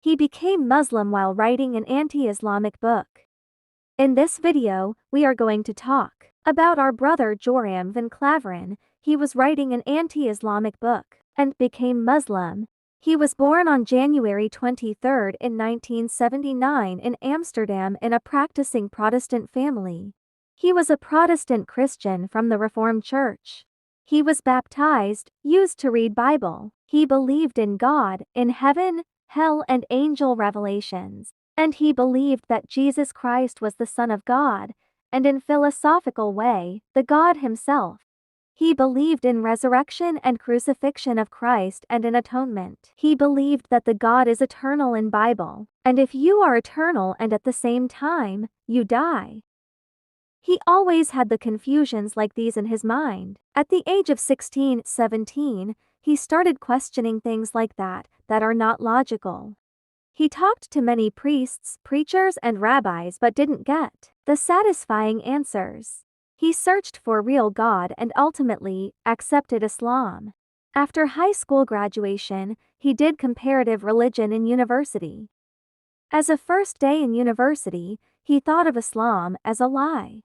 He became Muslim while writing an anti-Islamic book. In this video, we are going to talk about our brother Joram Van Klaveren. He was writing an anti-Islamic book and became Muslim. He was born on January 23 in 1979 in Amsterdam in a practicing Protestant family. He was a Protestant Christian from the Reformed Church. He was baptized, used to read Bible. He believed in God, in heaven, hell and angel revelations. And he believed that Jesus Christ was the Son of God, and in philosophical way, the God himself. He believed in resurrection and crucifixion of Christ and in atonement. He believed that the God is eternal in Bible, and if you are eternal and at the same time, you die. He always had the confusions like these in his mind. At the age of 16, 17, he started questioning things like that are not logical. He talked to many priests, preachers and rabbis but didn't get the satisfying answers. He searched for real God and ultimately accepted Islam. After high school graduation, he did comparative religion in university. As a first day in university, he thought of Islam as a lie.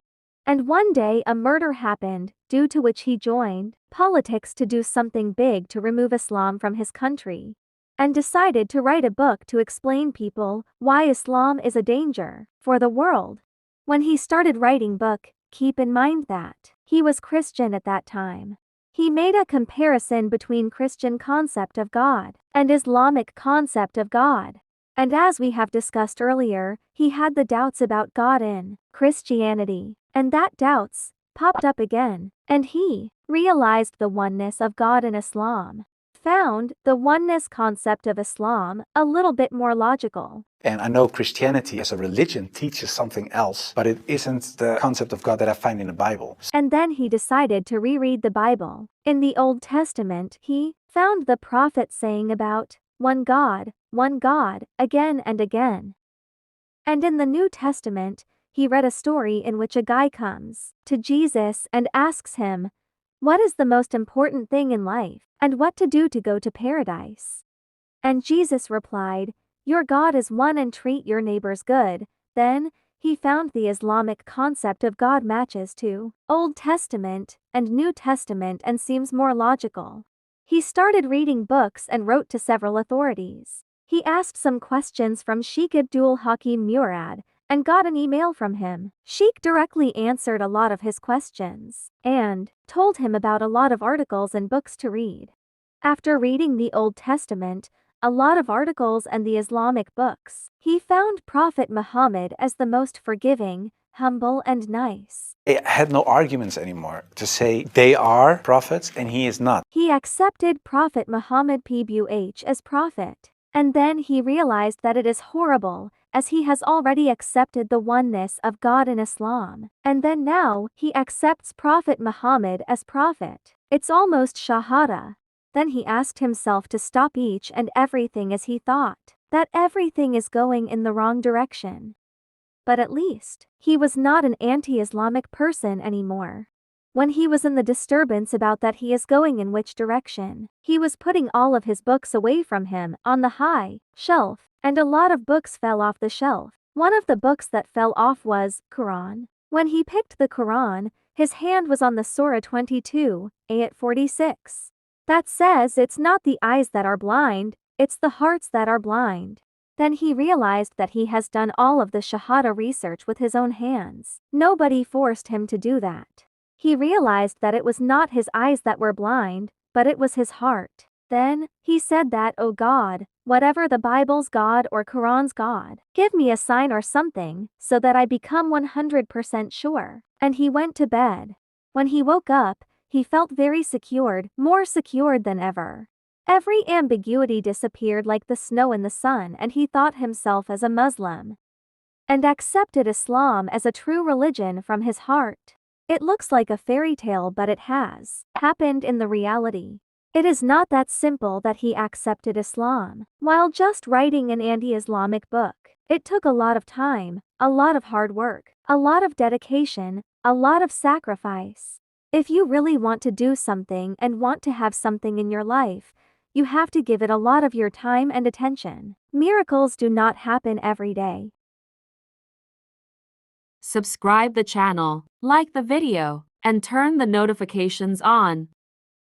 And one day a murder happened, due to which he joined politics to do something big to remove Islam from his country, and decided to write a book to explain people why Islam is a danger for the world. When he started writing book, keep in mind that he was Christian at that time. He made a comparison between Christian concept of God and Islamic concept of God. And as we have discussed earlier, he had the doubts about God in Christianity, and that doubts popped up again, and he realized the oneness of God in Islam. Found the oneness concept of Islam a little bit more logical. And I know Christianity as a religion teaches something else, but it isn't the concept of God that I find in the Bible. And then he decided to reread the Bible. In the Old Testament, he found the prophet saying about one God, again and again. And in the New Testament, he read a story in which a guy comes to Jesus and asks him, "What is the most important thing in life, and what to do to go to paradise?" And Jesus replied, "Your God is one and treat your neighbors good." Then, he found the Islamic concept of God matches to Old Testament and New Testament and seems more logical. He started reading books and wrote to several authorities. He asked some questions from Sheikh Abdul Hakim Murad, and got an email from him. Sheikh directly answered a lot of his questions, and told him about a lot of articles and books to read. After reading the Old Testament, a lot of articles and the Islamic books, he found Prophet Muhammad as the most forgiving, humble and nice. I had no arguments anymore to say they are prophets and he is not. He accepted Prophet Muhammad PBUH as prophet. And then he realized that it is horrible, as he has already accepted the oneness of God in Islam. And then now, he accepts Prophet Muhammad as prophet. It's almost shahada. Then he asked himself to stop each and everything as he thought that everything is going in the wrong direction. But at least, he was not an anti-Islamic person anymore. When he was in the disturbance about that he is going in which direction, he was putting all of his books away from him on the high shelf, and a lot of books fell off the shelf. One of the books that fell off was Quran. When he picked the Quran, his hand was on the Surah 22, ayat 46. That says it's not the eyes that are blind, it's the hearts that are blind. Then he realized that he has done all of the Shahada research with his own hands. Nobody forced him to do that. He realized that it was not his eyes that were blind, but it was his heart. Then, he said that, "Oh God, whatever the Bible's God or Quran's God, give me a sign or something, so that I become 100% sure." And he went to bed. When he woke up, he felt very secured, more secured than ever. Every ambiguity disappeared like the snow in the sun, and he thought himself as a Muslim. And accepted Islam as a true religion from his heart. It looks like a fairy tale, but it has happened in the reality. It is not that simple that he accepted Islam while just writing an anti-Islamic book. It took a lot of time, a lot of hard work, a lot of dedication, a lot of sacrifice. If you really want to do something and want to have something in your life, you have to give it a lot of your time and attention. Miracles do not happen every day. Subscribe the channel, like the video, and turn the notifications on.